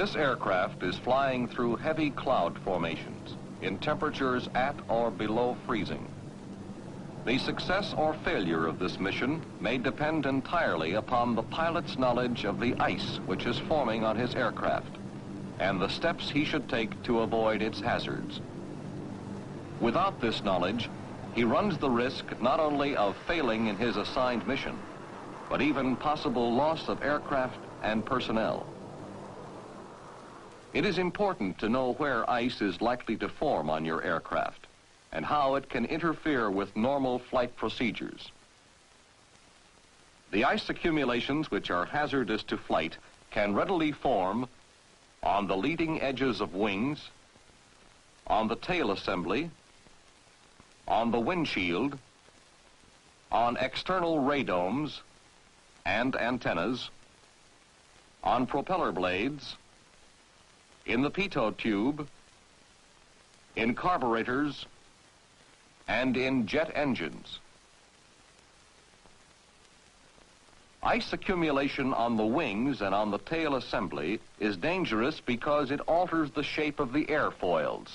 This aircraft is flying through heavy cloud formations in temperatures at or below freezing. The success or failure of this mission may depend entirely upon the pilot's knowledge of the ice which is forming on his aircraft and the steps he should take to avoid its hazards. Without this knowledge, he runs the risk not only of failing in his assigned mission, but even possible loss of aircraft and personnel. It is important to know where ice is likely to form on your aircraft and how it can interfere with normal flight procedures. The ice accumulations which are hazardous to flight can readily form on the leading edges of wings, on the tail assembly, on the windshield, on external radomes and antennas, on propeller blades, in the pitot tube, in carburetors, and in jet engines. Ice accumulation on the wings and on the tail assembly is dangerous because it alters the shape of the airfoils.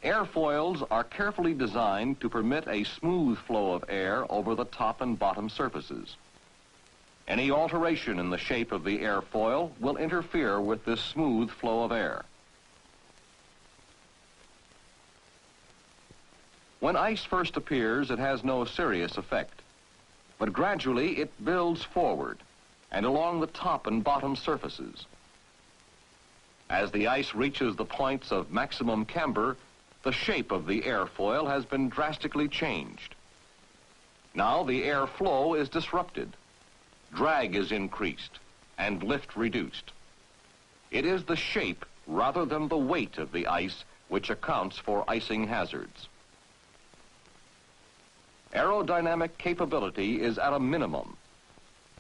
Airfoils are carefully designed to permit a smooth flow of air over the top and bottom surfaces. Any alteration in the shape of the airfoil will interfere with this smooth flow of air. When ice first appears, it has no serious effect, but gradually it builds forward and along the top and bottom surfaces. As the ice reaches the points of maximum camber, the shape of the airfoil has been drastically changed. Now the airflow is disrupted, drag is increased, and lift reduced. It is the shape rather than the weight of the ice which accounts for icing hazards. Aerodynamic capability is at a minimum.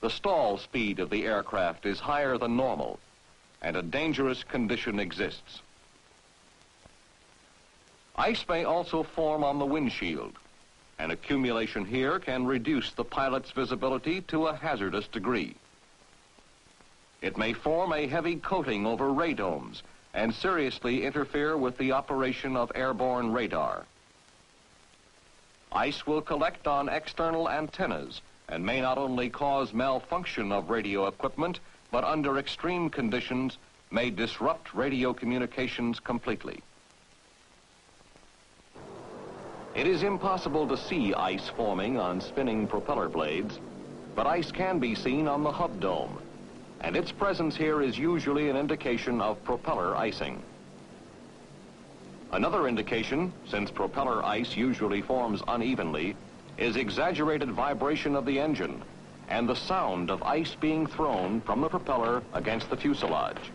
The stall speed of the aircraft is higher than normal, and a dangerous condition exists. Ice may also form on the windshield. An accumulation here can reduce the pilot's visibility to a hazardous degree. It may form a heavy coating over radomes and seriously interfere with the operation of airborne radar. Ice will collect on external antennas and may not only cause malfunction of radio equipment, but under extreme conditions may disrupt radio communications completely. It is impossible to see ice forming on spinning propeller blades, but ice can be seen on the hub dome, and its presence here is usually an indication of propeller icing. Another indication, since propeller ice usually forms unevenly, is exaggerated vibration of the engine and the sound of ice being thrown from the propeller against the fuselage.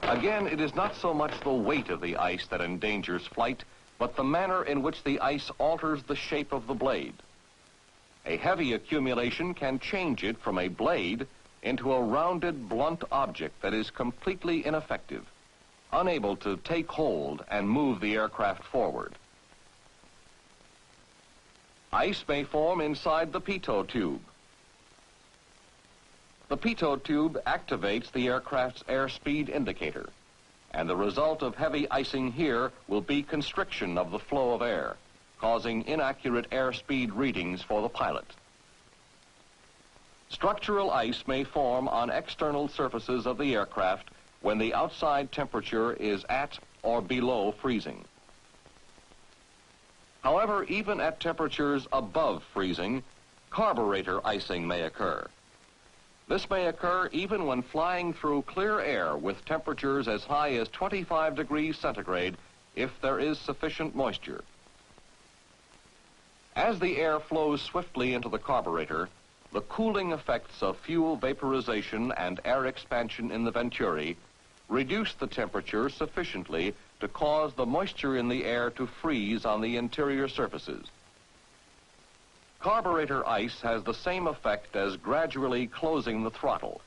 Again, it is not so much the weight of the ice that endangers flight, but the manner in which the ice alters the shape of the blade. A heavy accumulation can change it from a blade into a rounded, blunt object that is completely ineffective, unable to take hold and move the aircraft forward. Ice may form inside the pitot tube. The pitot tube activates the aircraft's airspeed indicator, and the result of heavy icing here will be constriction of the flow of air, causing inaccurate airspeed readings for the pilot. Structural ice may form on external surfaces of the aircraft when the outside temperature is at or below freezing. However, even at temperatures above freezing, carburetor icing may occur. This may occur even when flying through clear air with temperatures as high as 25 degrees centigrade if there is sufficient moisture. As the air flows swiftly into the carburetor, the cooling effects of fuel vaporization and air expansion in the venturi reduce the temperature sufficiently to cause the moisture in the air to freeze on the interior surfaces. Carburetor ice has the same effect as gradually closing the throttle.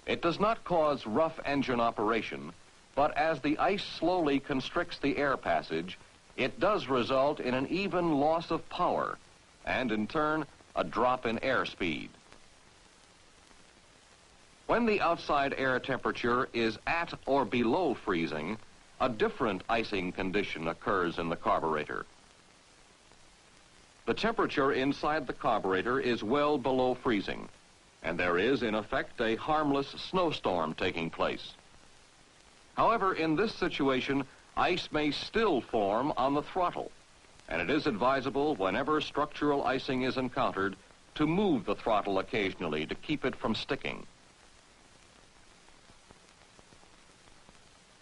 It does not cause rough engine operation, but as the ice slowly constricts the air passage, it does result in an even loss of power and, in turn, a drop in airspeed. When the outside air temperature is at or below freezing, a different icing condition occurs in the carburetor. The temperature inside the carburetor is well below freezing, and there is, in effect, a harmless snowstorm taking place. However, in this situation, ice may still form on the throttle, and it is advisable, whenever structural icing is encountered, to move the throttle occasionally to keep it from sticking.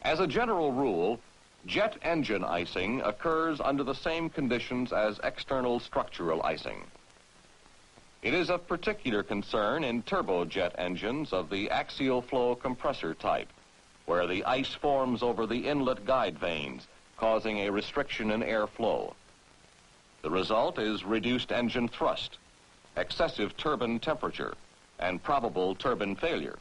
As a general rule, jet engine icing occurs under the same conditions as external structural icing. It is of particular concern in turbojet engines of the axial flow compressor type, where the ice forms over the inlet guide vanes, causing a restriction in airflow. The result is reduced engine thrust, excessive turbine temperature, and probable turbine failure.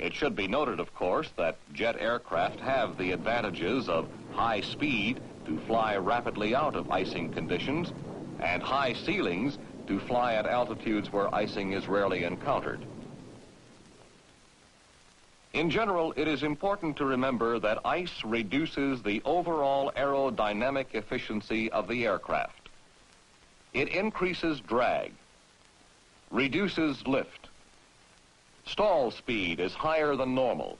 It should be noted, of course, that jet aircraft have the advantages of high speed to fly rapidly out of icing conditions and high ceilings to fly at altitudes where icing is rarely encountered. In general, it is important to remember that ice reduces the overall aerodynamic efficiency of the aircraft. It increases drag, reduces lift. Stall speed is higher than normal.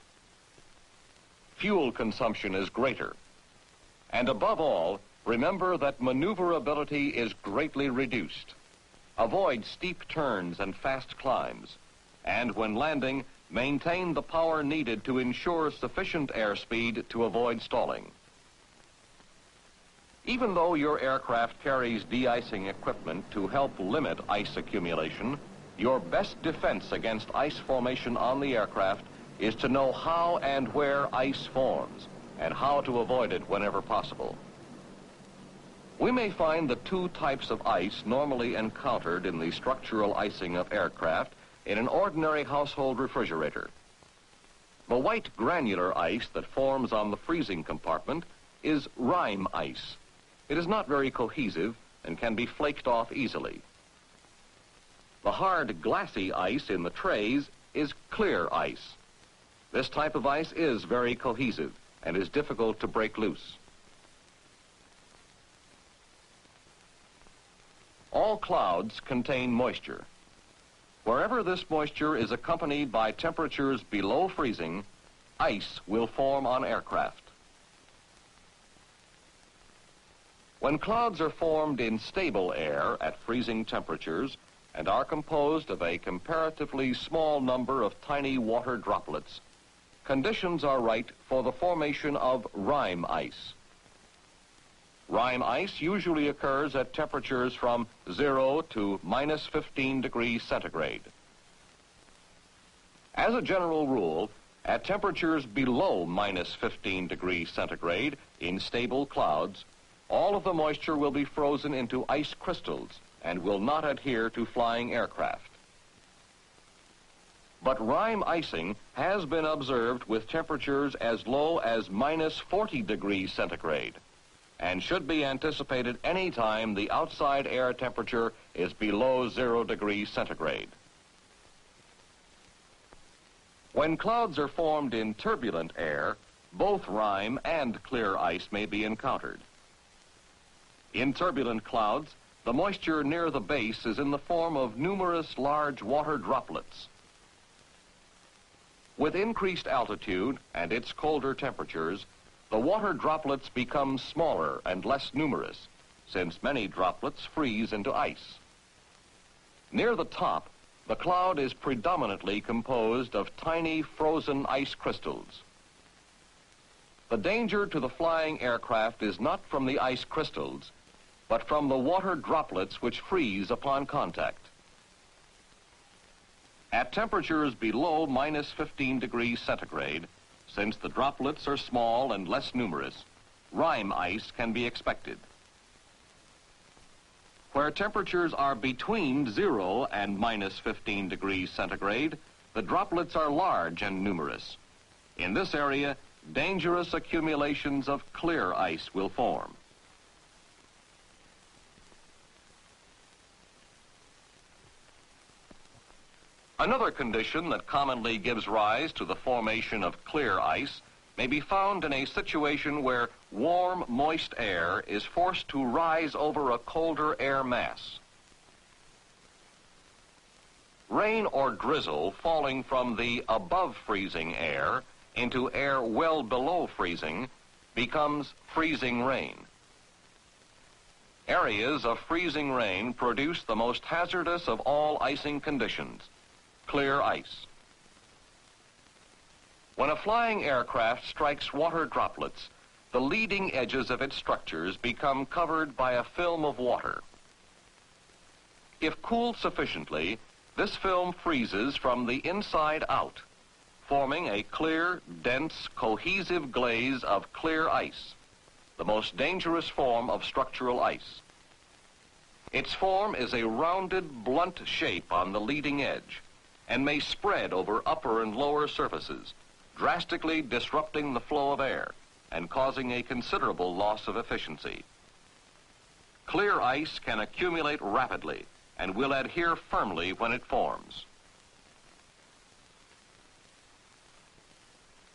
Fuel consumption is greater. And above all, remember that maneuverability is greatly reduced. Avoid steep turns and fast climbs. And when landing, maintain the power needed to ensure sufficient airspeed to avoid stalling. Even though your aircraft carries de-icing equipment to help limit ice accumulation, your best defense against ice formation on the aircraft is to know how and where ice forms and how to avoid it whenever possible. We may find the two types of ice normally encountered in the structural icing of aircraft in an ordinary household refrigerator. The white granular ice that forms on the freezing compartment is rime ice. It is not very cohesive and can be flaked off easily. The hard, glassy ice in the trays is clear ice. This type of ice is very cohesive and is difficult to break loose. All clouds contain moisture. Wherever this moisture is accompanied by temperatures below freezing, ice will form on aircraft. When clouds are formed in stable air at freezing temperatures and are composed of a comparatively small number of tiny water droplets, conditions are right for the formation of rime ice. Rime ice usually occurs at temperatures from 0 to minus 15 degrees centigrade. As a general rule, at temperatures below minus 15 degrees centigrade in stable clouds, all of the moisture will be frozen into ice crystals and will not adhere to flying aircraft. But rime icing has been observed with temperatures as low as minus 40 degrees centigrade and should be anticipated any time the outside air temperature is below 0 degrees centigrade. When clouds are formed in turbulent air, both rime and clear ice may be encountered. In turbulent clouds, the moisture near the base is in the form of numerous large water droplets. With increased altitude and its colder temperatures, the water droplets become smaller and less numerous, since many droplets freeze into ice. Near the top, the cloud is predominantly composed of tiny frozen ice crystals. The danger to the flying aircraft is not from the ice crystals, but from the water droplets which freeze upon contact. At temperatures below minus 15 degrees centigrade, since the droplets are small and less numerous, rime ice can be expected. Where temperatures are between 0 and minus 15 degrees centigrade, the droplets are large and numerous. In this area, dangerous accumulations of clear ice will form. Another condition that commonly gives rise to the formation of clear ice may be found in a situation where warm, moist air is forced to rise over a colder air mass. Rain or drizzle falling from the above freezing air into air well below freezing becomes freezing rain. Areas of freezing rain produce the most hazardous of all icing conditions, clear ice. When a flying aircraft strikes water droplets, the leading edges of its structures become covered by a film of water. If cooled sufficiently, this film freezes from the inside out, forming a clear, dense, cohesive glaze of clear ice, the most dangerous form of structural ice. Its form is a rounded, blunt shape on the leading edge and may spread over upper and lower surfaces, drastically disrupting the flow of air and causing a considerable loss of efficiency. Clear ice can accumulate rapidly and will adhere firmly when it forms.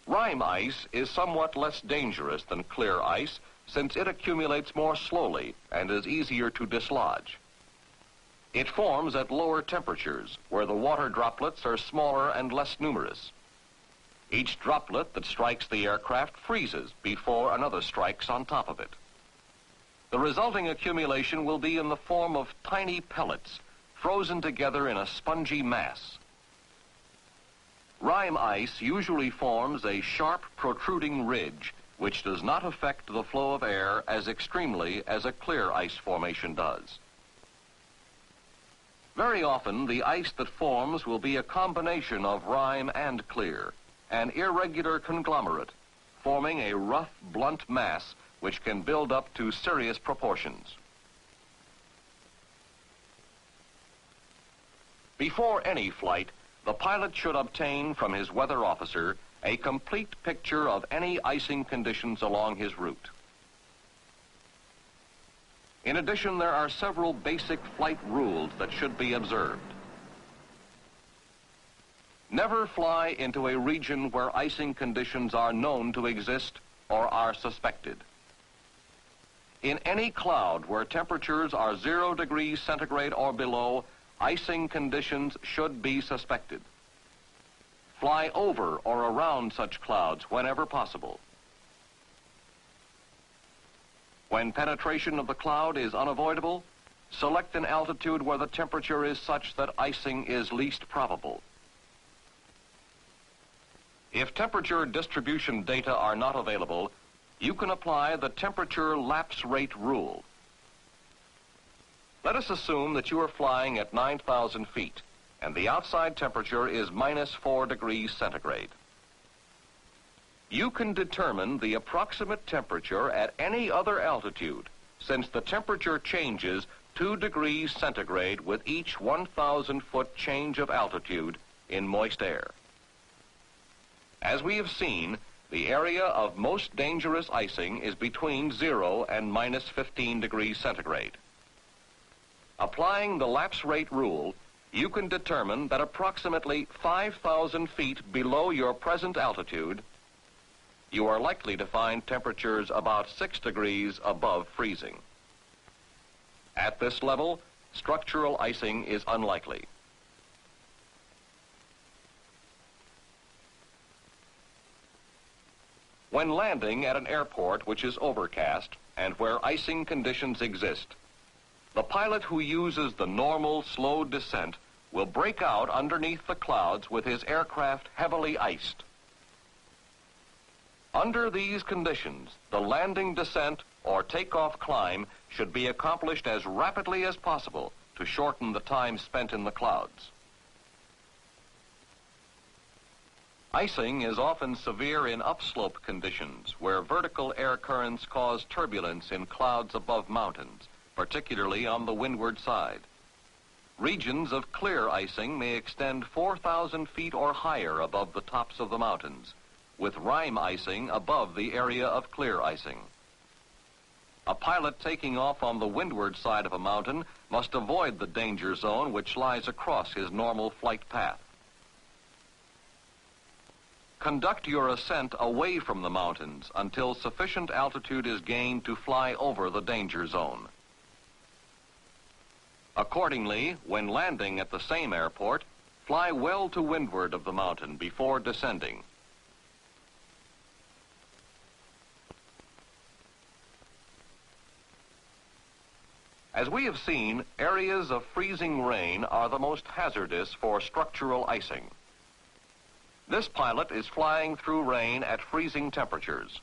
Rime ice is somewhat less dangerous than clear ice since it accumulates more slowly and is easier to dislodge. It forms at lower temperatures where the water droplets are smaller and less numerous. Each droplet that strikes the aircraft freezes before another strikes on top of it. The resulting accumulation will be in the form of tiny pellets frozen together in a spongy mass. Rime ice usually forms a sharp protruding ridge which does not affect the flow of air as extremely as a clear ice formation does. Very often, the ice that forms will be a combination of rime and clear, an irregular conglomerate, forming a rough, blunt mass which can build up to serious proportions. Before any flight, the pilot should obtain from his weather officer a complete picture of any icing conditions along his route. In addition, there are several basic flight rules that should be observed. Never fly into a region where icing conditions are known to exist or are suspected. In any cloud where temperatures are 0 degrees centigrade or below, icing conditions should be suspected. Fly over or around such clouds whenever possible. When penetration of the cloud is unavoidable, select an altitude where the temperature is such that icing is least probable. If temperature distribution data are not available, you can apply the temperature lapse rate rule. Let us assume that you are flying at 9,000 feet and the outside temperature is -4 degrees centigrade. You can determine the approximate temperature at any other altitude, since the temperature changes 2 degrees centigrade with each 1,000-foot change of altitude in moist air. As we have seen, the area of most dangerous icing is between 0 and -15 degrees centigrade. Applying the lapse rate rule, you can determine that approximately 5,000 feet below your present altitude, you are likely to find temperatures about 6 degrees above freezing. At this level, structural icing is unlikely. When landing at an airport which is overcast and where icing conditions exist, the pilot who uses the normal slow descent will break out underneath the clouds with his aircraft heavily iced. Under these conditions, the landing descent or takeoff climb should be accomplished as rapidly as possible to shorten the time spent in the clouds. Icing is often severe in upslope conditions where vertical air currents cause turbulence in clouds above mountains, particularly on the windward side. Regions of clear icing may extend 4,000 feet or higher above the tops of the mountains, with rime icing above the area of clear icing. A pilot taking off on the windward side of a mountain must avoid the danger zone which lies across his normal flight path. conduct your ascent away from the mountains until sufficient altitude is gained to fly over the danger zone. Accordingly, when landing at the same airport, fly well to windward of the mountain before descending. As we have seen, areas of freezing rain are the most hazardous for structural icing. This pilot is flying through rain at freezing temperatures.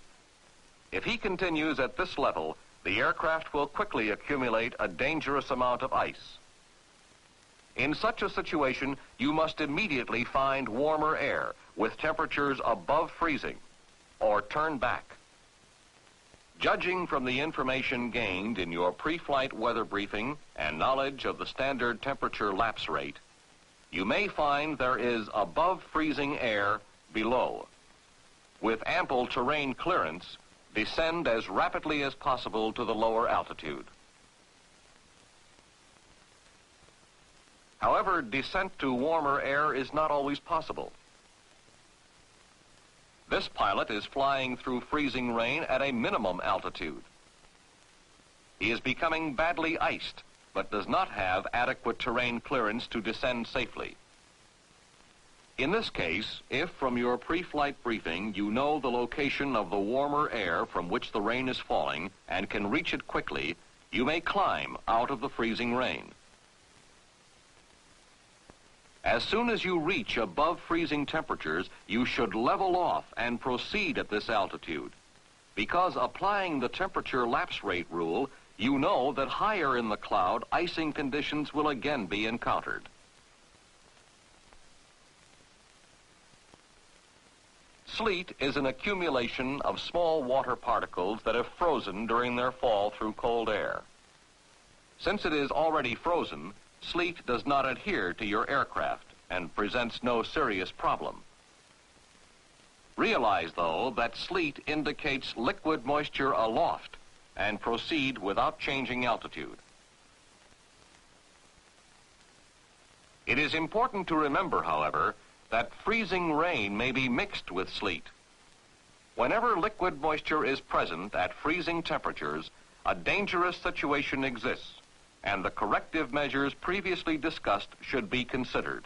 If he continues at this level, the aircraft will quickly accumulate a dangerous amount of ice. In such a situation, you must immediately find warmer air with temperatures above freezing, or turn back. Judging from the information gained in your pre-flight weather briefing and knowledge of the standard temperature lapse rate, you may find there is above freezing air below. With ample terrain clearance, descend as rapidly as possible to the lower altitude. However, descent to warmer air is not always possible. This pilot is flying through freezing rain at a minimum altitude. He is becoming badly iced, but does not have adequate terrain clearance to descend safely. In this case, if from your pre-flight briefing you know the location of the warmer air from which the rain is falling and can reach it quickly, you may climb out of the freezing rain. As soon as you reach above freezing temperatures, you should level off and proceed at this altitude. Because applying the temperature lapse rate rule, you know that higher in the cloud, icing conditions will again be encountered. Sleet is an accumulation of small water particles that have frozen during their fall through cold air. Since it is already frozen, sleet does not adhere to your aircraft and presents no serious problem. Realize, though, that sleet indicates liquid moisture aloft and proceed without changing altitude. It is important to remember, however, that freezing rain may be mixed with sleet. Whenever liquid moisture is present at freezing temperatures, a dangerous situation exists, and the corrective measures previously discussed should be considered.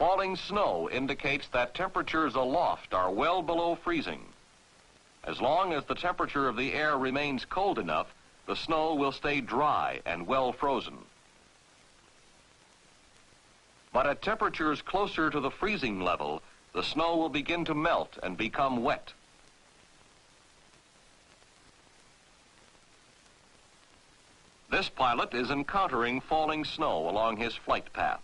Falling snow indicates that temperatures aloft are well below freezing. As long as the temperature of the air remains cold enough, the snow will stay dry and well frozen. But at temperatures closer to the freezing level, the snow will begin to melt and become wet. This pilot is encountering falling snow along his flight path.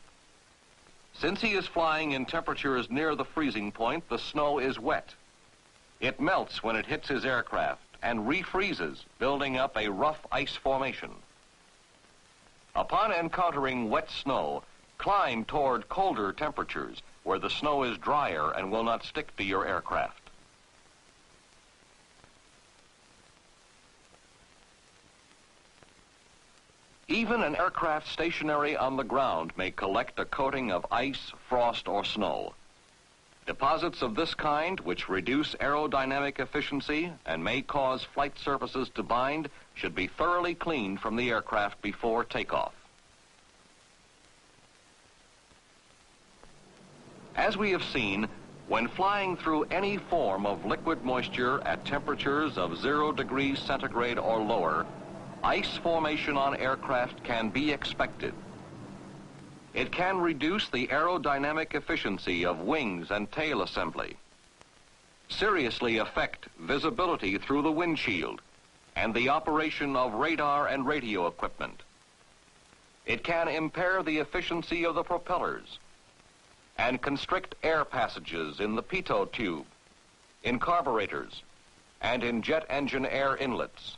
Since he is flying in temperatures near the freezing point, the snow is wet. It melts when it hits his aircraft and refreezes, building up a rough ice formation. Upon encountering wet snow, climb toward colder temperatures where the snow is drier and will not stick to your aircraft. Even an aircraft stationary on the ground may collect a coating of ice, frost, or snow. Deposits of this kind, which reduce aerodynamic efficiency and may cause flight surfaces to bind, should be thoroughly cleaned from the aircraft before takeoff. As we have seen, when flying through any form of liquid moisture at temperatures of 0 degrees centigrade or lower, ice formation on aircraft can be expected. It can reduce the aerodynamic efficiency of wings and tail assembly, seriously affect visibility through the windshield, and the operation of radar and radio equipment. It can impair the efficiency of the propellers and constrict air passages in the pitot tube, in carburetors, and in jet engine air inlets.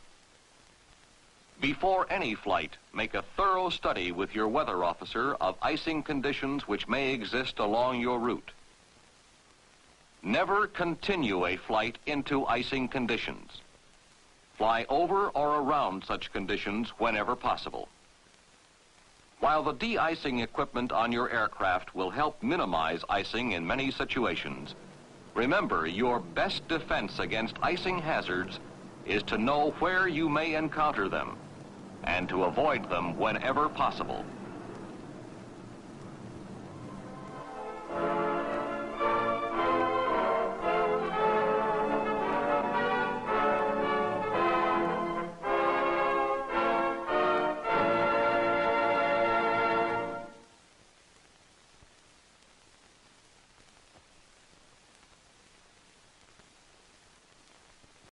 Before any flight, make a thorough study with your weather officer of icing conditions which may exist along your route. Never continue a flight into icing conditions. Fly over or around such conditions whenever possible. While the de-icing equipment on your aircraft will help minimize icing in many situations, remember your best defense against icing hazards is to know where you may encounter them and to avoid them whenever possible.